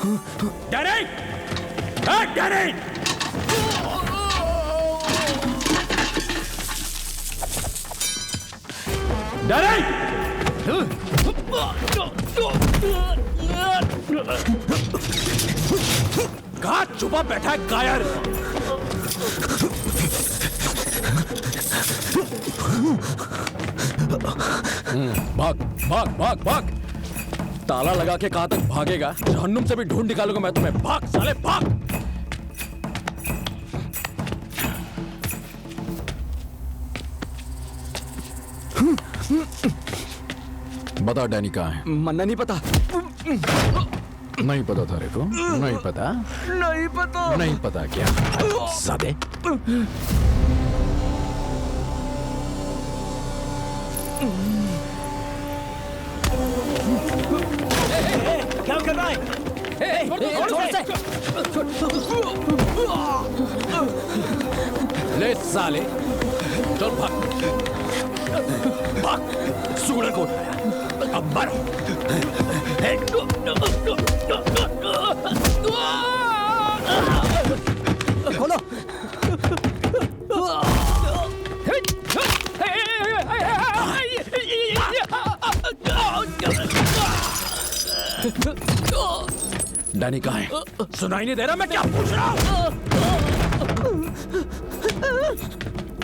Danny! Danny! Danny! कहाँ छुपा बैठा है कायर? भाग भाग भाग भाग! ताला लगा के कहां तक भागेगा? जहन्नुम से भी ढूंढ निकालूंगा मैं तुम्हें। भाग साले भाग! बता डैनी कहाँ है? मन्ना नहीं पता। नहीं पता था रे को? नहीं पता? नहीं पता। नहीं पता क्या? सादे क्या कर रहा है? ले साले, चल भाग भाग! सूरज को उठाया, अब मारो! खोलो! डैनी कहाँ है? सुनाई नहीं दे रहा मैं क्या पूछ रहा हूँ?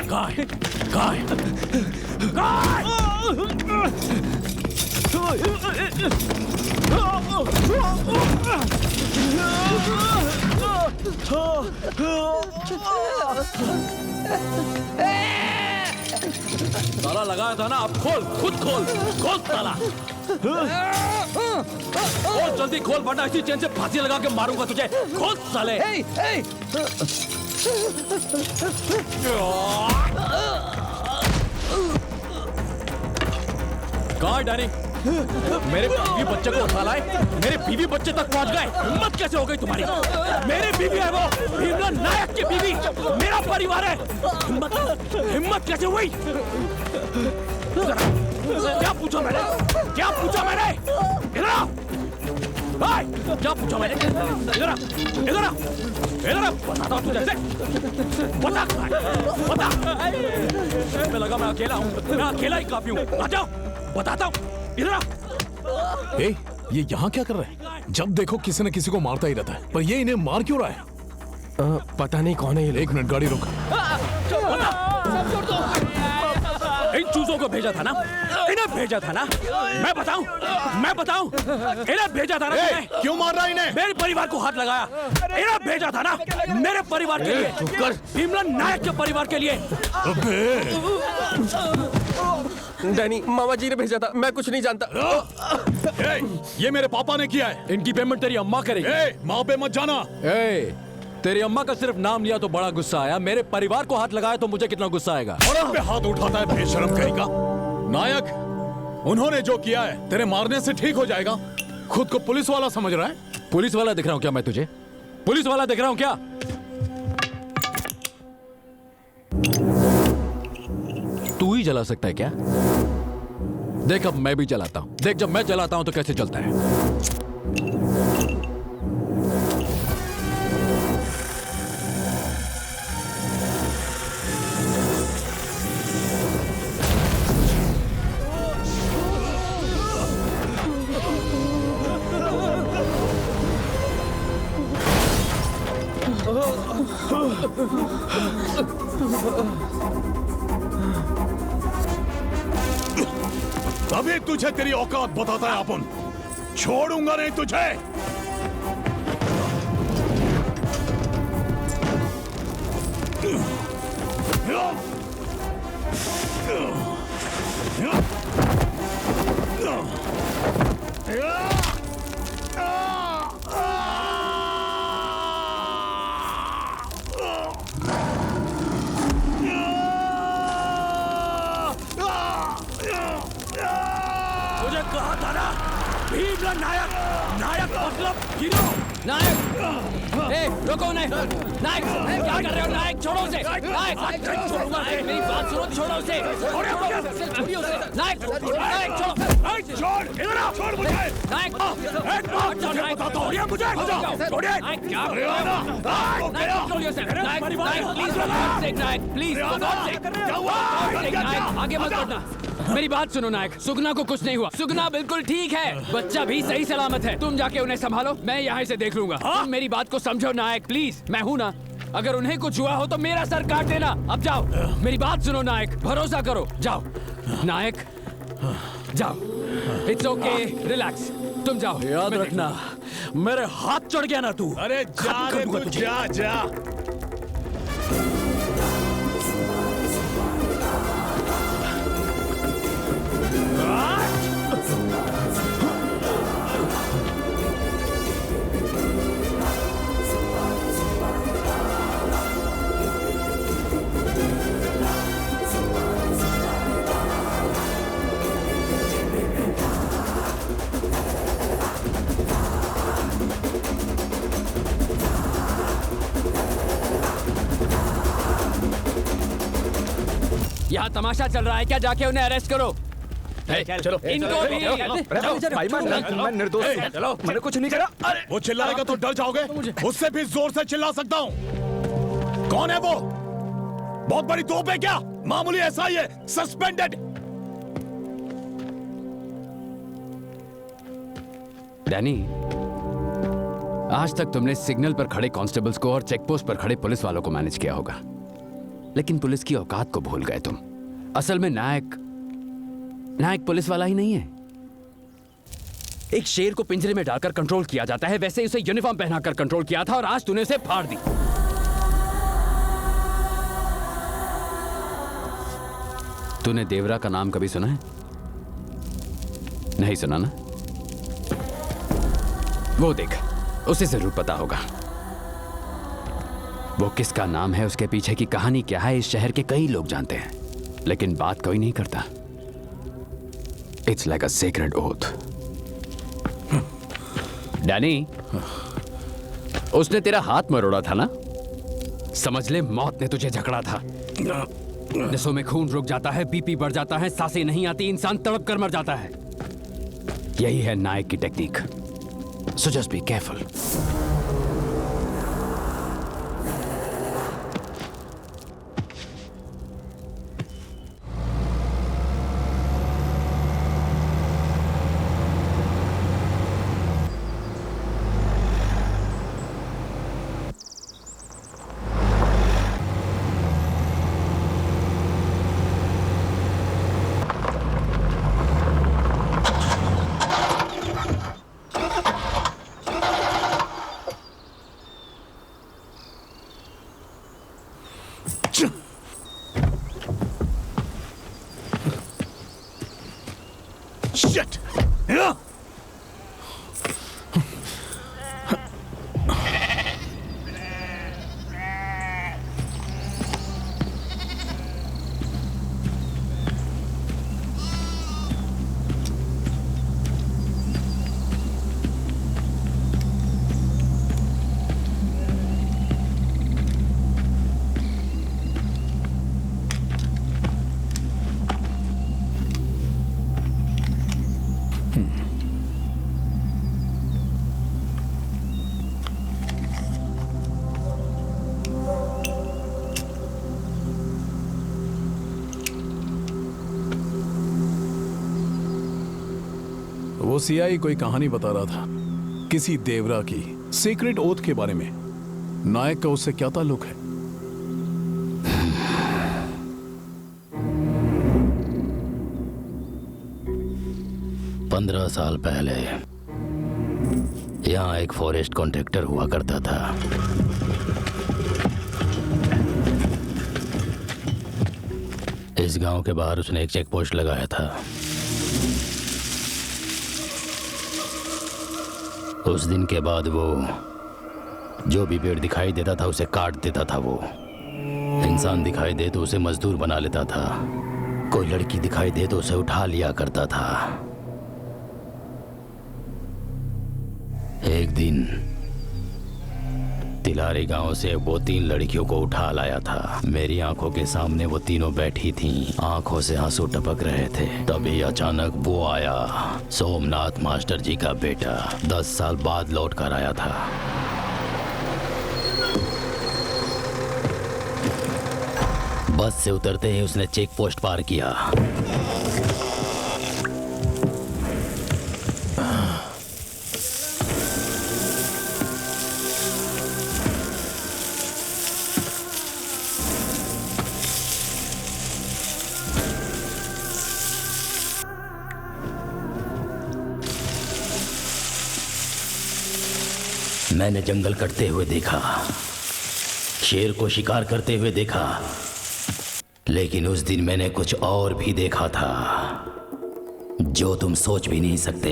कहाँ है? कहाँ है? कहाँ है? ताला लगाया था ना, अब खोल, खुद खोल, खोल ताला! खोल जल्दी खोल, वरना इसी चेन से फांसी लगा के मारूंगा तुझे। खोल साले! कहाँ है डैनी? मेरे बीवी बच्चे को उठा लाए, मेरे बीवी बच्चे तक पहुंच गए। हिम्मत कैसे हो गई तुम्हारी? मेरी बीवी है वो, भीमराव नायक की बीवी, मेरा परिवार है। हिम्मत कैसे हुई? क्या पूछा मैंने? क्या पूछा मैंने? इधर आओ! क्या पूछा मैंने? इधर आ! इधर आ! इधर आ! बताता हूँ तुझे। बता कहाँ है? बता! मैं लगा मैं अकेला हूँ, मैं अकेला ही काफी हूँ। आ जाओ, बताता हूँ। इधर आ! ये यहाँ क्या कर रहा है? जब देखो किसी न किसी को मारता ही रहता है, पर ये इन्हें मार क्यों रहा है? पता नहीं कौन है ये। 1 मिनट, गाड़ी रोक। इन चूजों को भेजा था ना? इन्हें भेजा था ना? मैं बताऊं? इन्हें भेजा था ना? क्यों मार रहा है इन्हें? मेरे परिवार को हाथ लगाया। इन्हें भेजा था ना? मेरे परिवार के लिए, भीमराव नायक के परिवार के लिए। डैनी, मामा जी ने भेजा था, मैं कुछ नहीं जानता। ये मेरे पापा ने किया है। इनकी पेमेंट तेरी अम्मा करेगी। माँ पे मत जाना। तेरी अम्मा का सिर्फ नाम लिया तो बड़ा गुस्सा आया, मेरे परिवार को हाथ लगाया तो मुझे कितना गुस्सा आएगा? और अब पे हाथ उठाता है बेशरम कहीं का। नायक, उन्होंने जो किया है तेरे मारने से ठीक हो जाएगा। खुद को पुलिस वाला समझ रहा है? पुलिस वाला दिख रहा हूं क्या मैं तुझे? पुलिस वाला दिख रहा हूं क्या? तू ही जला सकता है क्या? देख अब मैं भी जलाता हूं। देख जब मैं जलाता हूं तो कैसे चलता है। अभी तुझे तेरी औकात बताता है अपन। छोड़ूंगा नहीं तुझे। मुझे कहा था ना, भीमराव नायक, नायक मतलब हीरो। नायक, रोको उन्हें। नायक, क्या कर रहे हो? नायक छोड़ो उसे। नायक, छोड़ूंगा। मेरी बात सुनो, छोड़ो उसे। नायक, नायक छोड़ो। छोड़, इधर आओ। छोड़ मुझे। नायक, एक बात बताता हूँ, ये दिया मुझे। छोड़िए। क्या अरे वाह। Control yourself Nayak, please for God's sake Nayak, please for God's sake, क्या हुआ? नायक आगे मत बढ़ना। मेरी बात सुनो नायक, सुगना को कुछ नहीं हुआ, सुगना बिल्कुल ठीक है, बच्चा भी सही सलामत है। तुम जाके उन्हें संभालो, मैं यहाँ से देख लूंगा। तुम मेरी बात को समझो नायक, प्लीज। मैं हूँ ना, अगर उन्हें कुछ हुआ हो तो मेरा सर काट देना। अब जाओ, मेरी बात सुनो नायक, भरोसा करो, जाओ नायक, जाओ। इट्स ओके, रिलैक्स, तुम जाओ। याद रखना, मेरे हाथ चढ़ गया ना तू। अरे जा रे तू, जा जा। यहाँ तमाशा चल रहा है क्या? जाके उन्हें अरेस्ट करो। चलो इनको भी। भाई मैं निर्दोष हूँ। चलो, मैंने कुछ नहीं करा। अरे वो चिल्लाएगा तो डर जाओगे? उससे भी जोर से चिल्ला सकता हूँ। कौन है वो? बहुत बड़ी तोप है क्या? मामूली ऐसा ही है, सस्पेंडेड। डैनी, आज तक तुमने सिग्नल पर खड़े कांस्टेबल्स को और चेकपोस्ट पर खड़े पुलिस वालों को मैनेज किया होगा, लेकिन पुलिस की औकात को भूल गए तुम। असल में नायक पुलिस वाला ही नहीं है। एक शेर को पिंजरे में डालकर कंट्रोल किया जाता है, वैसे उसे यूनिफॉर्म पहनाकर कंट्रोल किया था और आज तूने उसे फाड़ दी। तूने देवरा का नाम कभी सुना है? नहीं सुना ना? वो देख, उसे जरूर पता होगा। वो किसका नाम है, उसके पीछे की कहानी क्या है, इस शहर के कई लोग जानते हैं, लेकिन बात कोई नहीं करता। It's like a sacred oath. Danny, उसने तेरा हाथ मरोड़ा था ना? समझ ले, मौत ने तुझे जकड़ा था। नसों में खून रुक जाता है, बीपी बढ़ जाता है, सांसें नहीं आती, इंसान तड़प कर मर जाता है। यही है नायक की technique. So just be careful. Shit! Yeah! वो सीआई कोई कहानी बता रहा था, किसी देवरा की, सीक्रेट ओथ के बारे में। नायक का उससे क्या ताल्लुक है? पंद्रह साल पहले यहाँ एक फॉरेस्ट कॉन्ट्रैक्टर हुआ करता था। इस गांव के बाहर उसने एक चेक पोस्ट लगाया था। उस दिन के बाद वो जो भी पेड़ दिखाई देता था उसे काट देता था। वो इंसान दिखाई दे तो उसे मजदूर बना लेता था, कोई लड़की दिखाई दे तो उसे उठा लिया करता था। एक दिन तिलारी गांव से वो 3 लड़कियों को उठा लाया था। मेरी आंखों के सामने वो तीनों बैठी थीं, आंखों से आंसू टपक रहे थे। तभी अचानक वो आया, सोमनाथ मास्टर जी का बेटा, 10 साल बाद लौट कर आया था। बस से उतरते ही उसने चेक पोस्ट पार किया। मैंने जंगल कटते हुए देखा, शेर को शिकार करते हुए देखा, लेकिन उस दिन मैंने कुछ और भी देखा था जो तुम सोच भी नहीं सकते।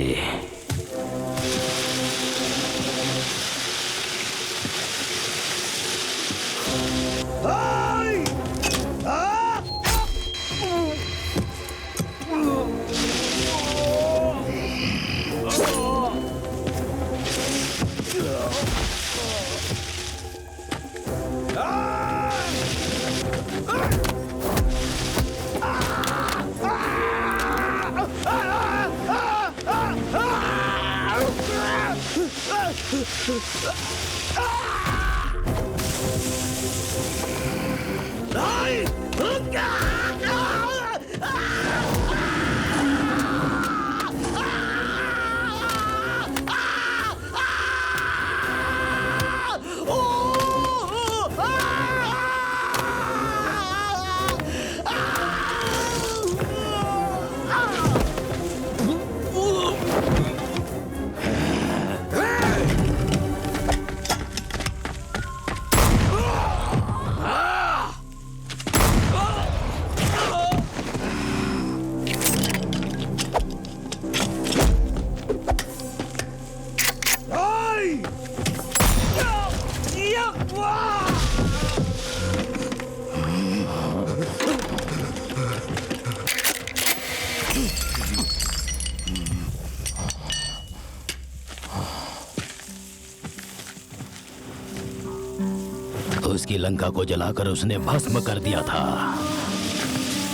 उसकी लंका को जलाकर उसने भस्म कर दिया था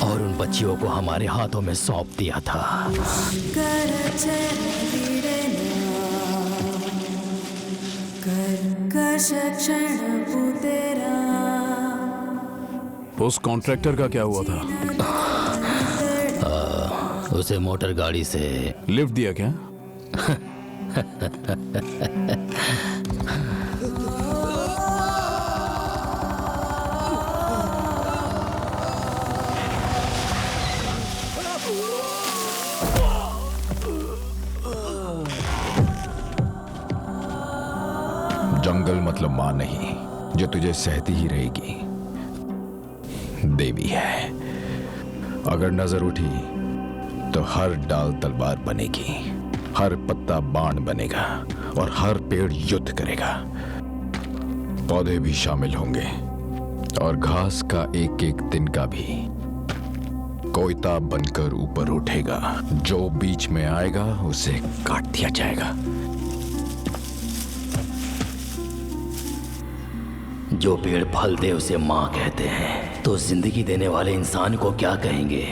और उन बच्चियों को हमारे हाथों में सौंप दिया था। उस कॉन्ट्रैक्टर का क्या हुआ था? उसे मोटर गाड़ी से लिफ्ट दिया क्या? जंगल मतलब मां नहीं जो तुझे सहती ही रहेगी, देवी है। अगर नजर उठी तो हर डाल तलवार बनेगी, हर पत्ता बाण बनेगा और हर पेड़ युद्ध करेगा। पौधे भी शामिल होंगे और घास का एक एक तिनका भी कोयता बनकर ऊपर उठेगा। जो बीच में आएगा उसे काट दिया जाएगा। जो पेड़ फल दे उसे माँ कहते हैं, तो जिंदगी देने वाले इंसान को क्या कहेंगे?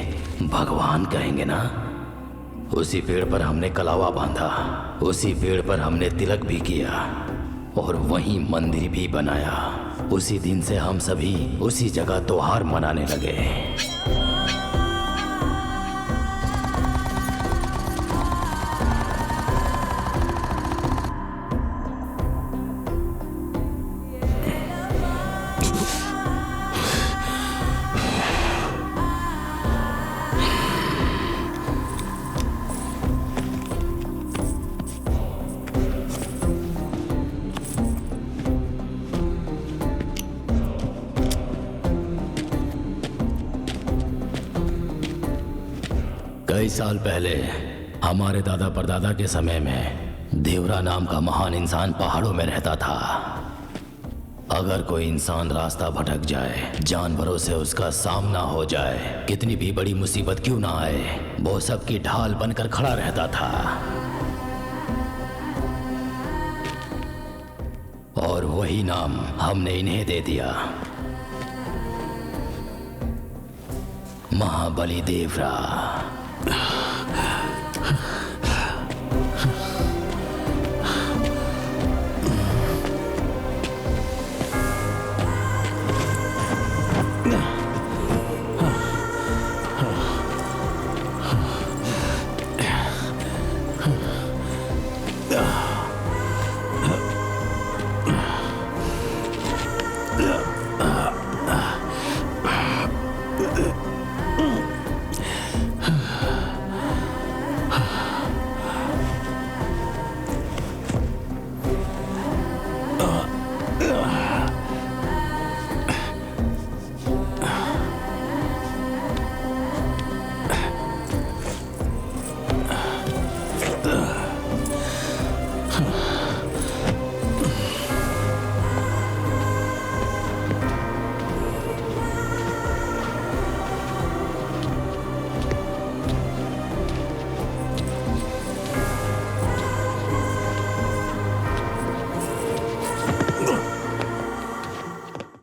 भगवान कहेंगे ना। उसी पेड़ पर हमने कलावा बांधा, उसी पेड़ पर हमने तिलक भी किया और वहीं मंदिर भी बनाया। उसी दिन से हम सभी उसी जगह त्योहार मनाने लगे। कई साल पहले हमारे दादा परदादा के समय में देवरा नाम का महान इंसान पहाड़ों में रहता था। अगर कोई इंसान रास्ता भटक जाए, जानवरों से उसका सामना हो जाए, कितनी भी बड़ी मुसीबत क्यों ना आए, वो सबकी ढाल बनकर खड़ा रहता था। और वही नाम हमने इन्हें दे दिया, महाबली देवरा।